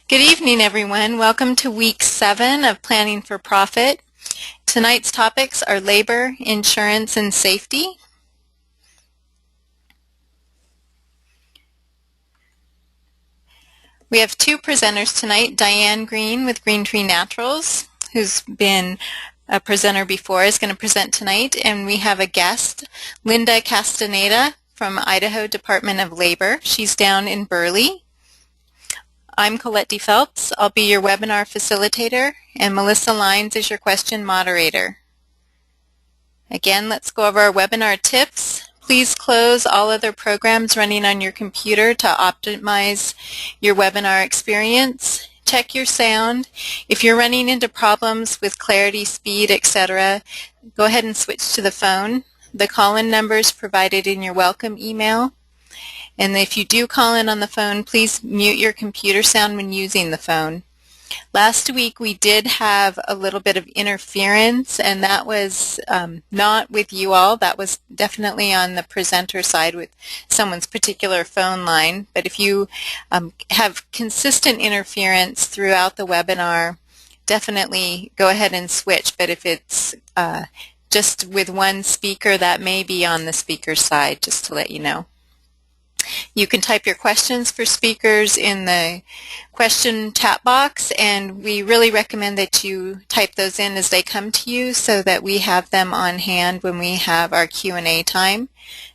Good evening, everyone. Welcome to week 7 of Planning for Profit. Tonight's topics are labor, insurance, and safety. We have 2 presenters tonight. Diane Green with Green Tree Naturals, who's been a presenter before, is going to present tonight. And we have a guest, Linda Castaneda from Idaho Department of Labor. She's down in Burley. I'm Colette D. Phelps. I'll be your webinar facilitator, and Melissa Lines is your question moderator. Again, let's go over our webinar tips. Please close all other programs running on your computer to optimize your webinar experience. Check your sound. If you're running into problems with clarity, speed, etc., go ahead and switch to the phone. The call-in number is provided in your welcome email. And if you do call in on the phone, please mute your computer sound when using the phone. Last week we did have a little bit of interference, and that was not with you all. That was definitely on the presenter side with someone's particular phone line. But if you have consistent interference throughout the webinar, definitely go ahead and switch. But if it's just with one speaker, that may be on the speaker's side, just to let you know. You can type your questions for speakers in the question chat box, and we really recommend that you type those in as they come to you so that we have them on hand when we have our Q&A time.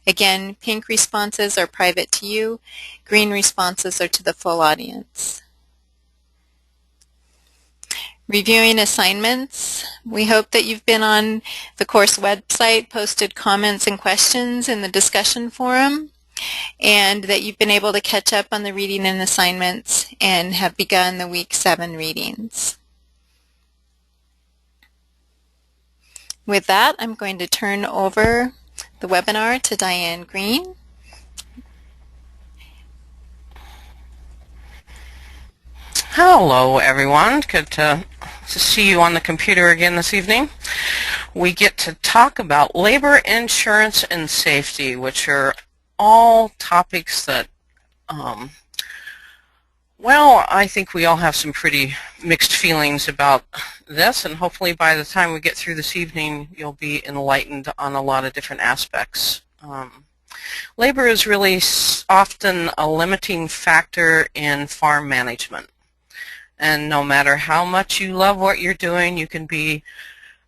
Again, pink responses are private to you, green responses are to the full audience. Reviewing assignments. We hope that you've been on the course website, posted comments and questions in the discussion forum, and that you've been able to catch up on the reading and assignments and have begun the week 7 readings. With that, I'm going to turn over the webinar to Diane Green. Hello everyone, good to see you on the computer again this evening. We get to talk about labor, insurance, and safety, which are all topics that, well, I think we all have some pretty mixed feelings about this, and hopefully by the time we get through this evening you'll be enlightened on a lot of different aspects. Labor is really often a limiting factor in farm management, and no matter how much you love what you're doing, you can be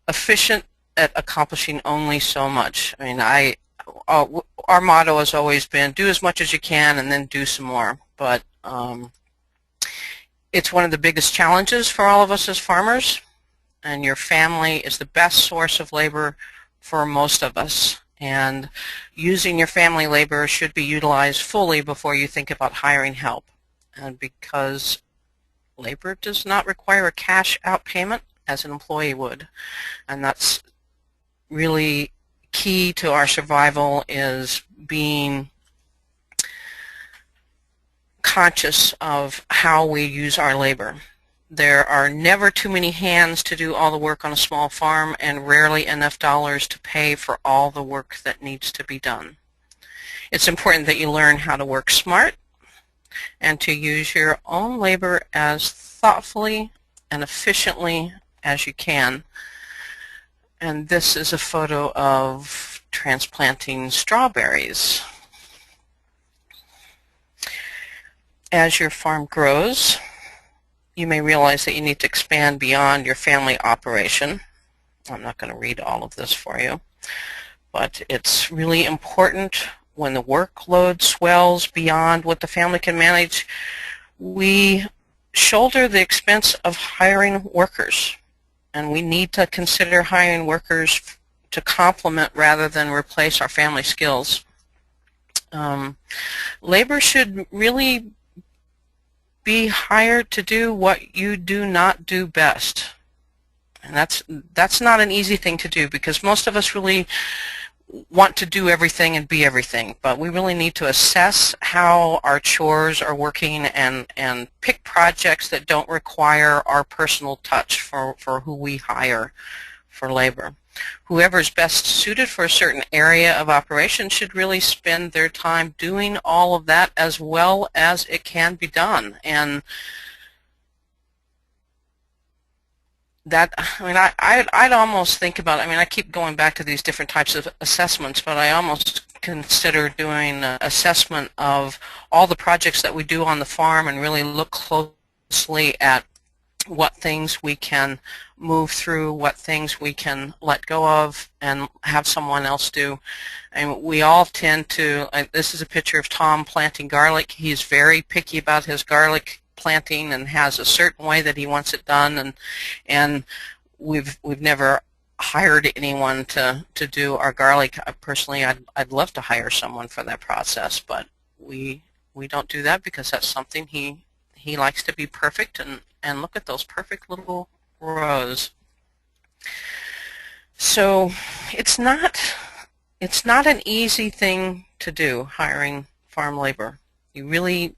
efficient at accomplishing only so much. I mean, our motto has always been do as much as you can and then do some more, but it's one of the biggest challenges for all of us as farmers, and your family is the best source of labor for most of us, and using your family labor should be utilized fully before you think about hiring help. And because labor does not require a cash out payment as an employee would, and that's really key to our survival, is being conscious of how we use our labor. There are never too many hands to do all the work on a small farm, and rarely enough dollars to pay for all the work that needs to be done. It's important that you learn how to work smart and to use your own labor as thoughtfully and efficiently as you can. And this is a photo of transplanting strawberries. As your farm grows, you may realize that you need to expand beyond your family operation. I'm not going to read all of this for you, but it's really important when the workload swells beyond what the family can manage, we shoulder the expense of hiring workers. And we need to consider hiring workers to complement rather than replace our family skills. Labor should really be hired to do what you do not do best. And that's not an easy thing to do, because most of us really want to do everything and be everything, but we really need to assess how our chores are working and pick projects that don't require our personal touch for who we hire for labor. Whoever is best suited for a certain area of operation should really spend their time doing all of that as well as it can be done. And that, I mean, I'd almost think about, I mean, I keep going back to these different types of assessments, but I almost consider doing an assessment of all the projects that we do on the farm and really look closely at what things we can move through, what things we can let go of and have someone else do. And we all tend to, this is a picture of Tom planting garlic. He's very picky about his garlic planting and has a certain way that he wants it done, and we've never hired anyone to do our garlic. Personally, I'd love to hire someone for that process, but we don't do that because that's something he likes to be perfect, and look at those perfect little rows. So it's not an easy thing to do, hiring farm labor. You really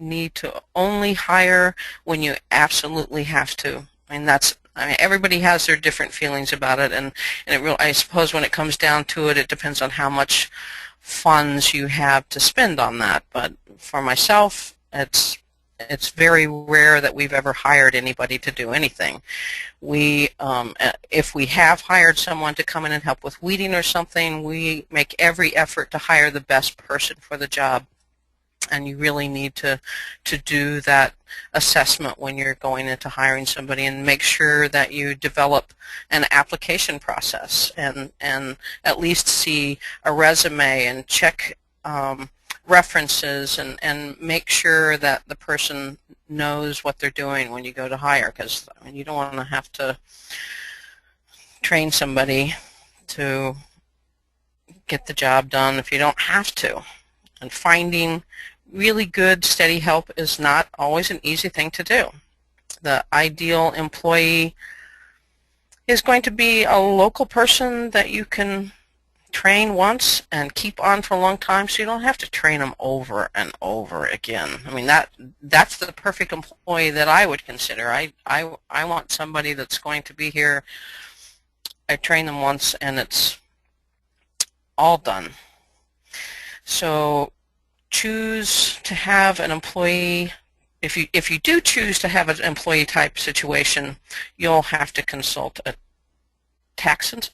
need to only hire when you absolutely have to. I mean, everybody has their different feelings about it, and I suppose when it comes down to it, it depends on how much funds you have to spend on that. But for myself, it's very rare that we've ever hired anybody to do anything. If we have hired someone to come in and help with weeding or something, we make every effort to hire the best person for the job. And you really need to do that assessment when you're going into hiring somebody, and make sure that you develop an application process and at least see a resume and check references and make sure that the person knows what they're doing when you go to hire, because I mean, you don't want to have to train somebody to get the job done if you don't have to. And finding really good, steady help is not always an easy thing to do. The ideal employee is going to be a local person that you can train once and keep on for a long time, so you don't have to train them over and over again. I mean, that's the perfect employee that I would consider. I want somebody that's going to be here. I train them once and it's all done. So choose to have an employee. If you do choose to have an employee type situation, you'll have to consult a tax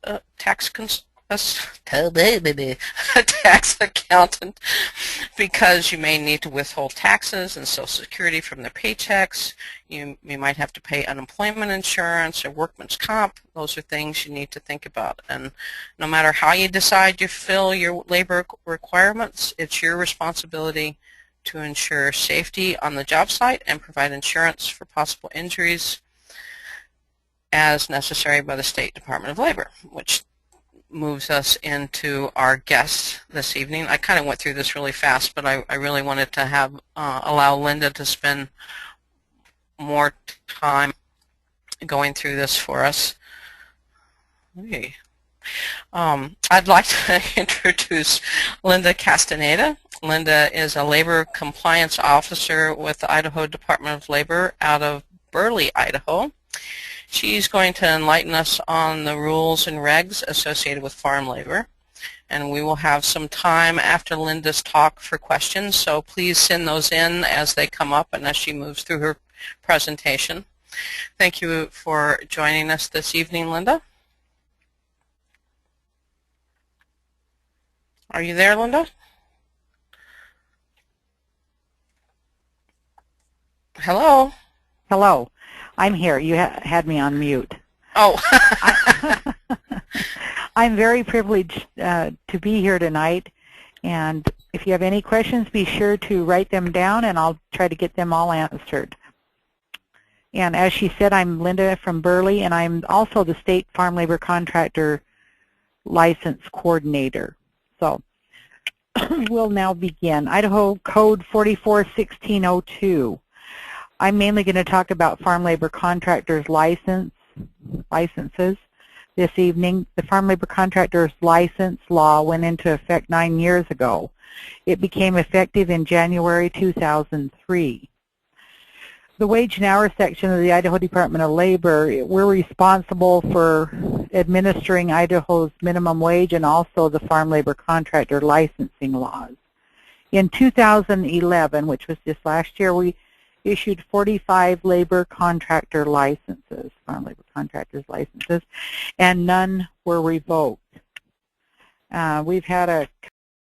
accountant, because you may need to withhold taxes and Social Security from their paychecks. You might have to pay unemployment insurance or workman's comp. Those are things you need to think about. And no matter how you decide to fill your labor requirements, it's your responsibility to ensure safety on the job site and provide insurance for possible injuries as necessary by the State Department of Labor, which moves us into our guest this evening. I kind of went through this really fast, but I really wanted to have allow Linda to spend more time going through this for us. Okay. I'd like to introduce Linda Castaneda. Linda is a labor compliance officer with the Idaho Department of Labor out of Burley, Idaho. She's going to enlighten us on the rules and regs associated with farm labor, and we will have some time after Linda's talk for questions, so please send those in as they come up and as she moves through her presentation. Thank you for joining us this evening, Linda. Are you there, Linda? Hello? Hello. I'm here. You had me on mute. Oh. I'm very privileged to be here tonight, and if you have any questions, be sure to write them down and I'll try to get them all answered. And as she said, I'm Linda from Burley, and I'm also the State Farm Labor Contractor License Coordinator. So we'll now begin. Idaho Code 441602. I'm mainly going to talk about farm labor contractors licenses this evening. The Farm Labor Contractors License Law went into effect 9 years ago. It became effective in January 2003. The Wage and Hour section of the Idaho Department of Labor, we're responsible for administering Idaho's minimum wage and also the farm labor contractor licensing laws. In 2011, which was just last year, we issued 45 labor contractor licenses. farm labor contractors licenses, and none were revoked. We've had a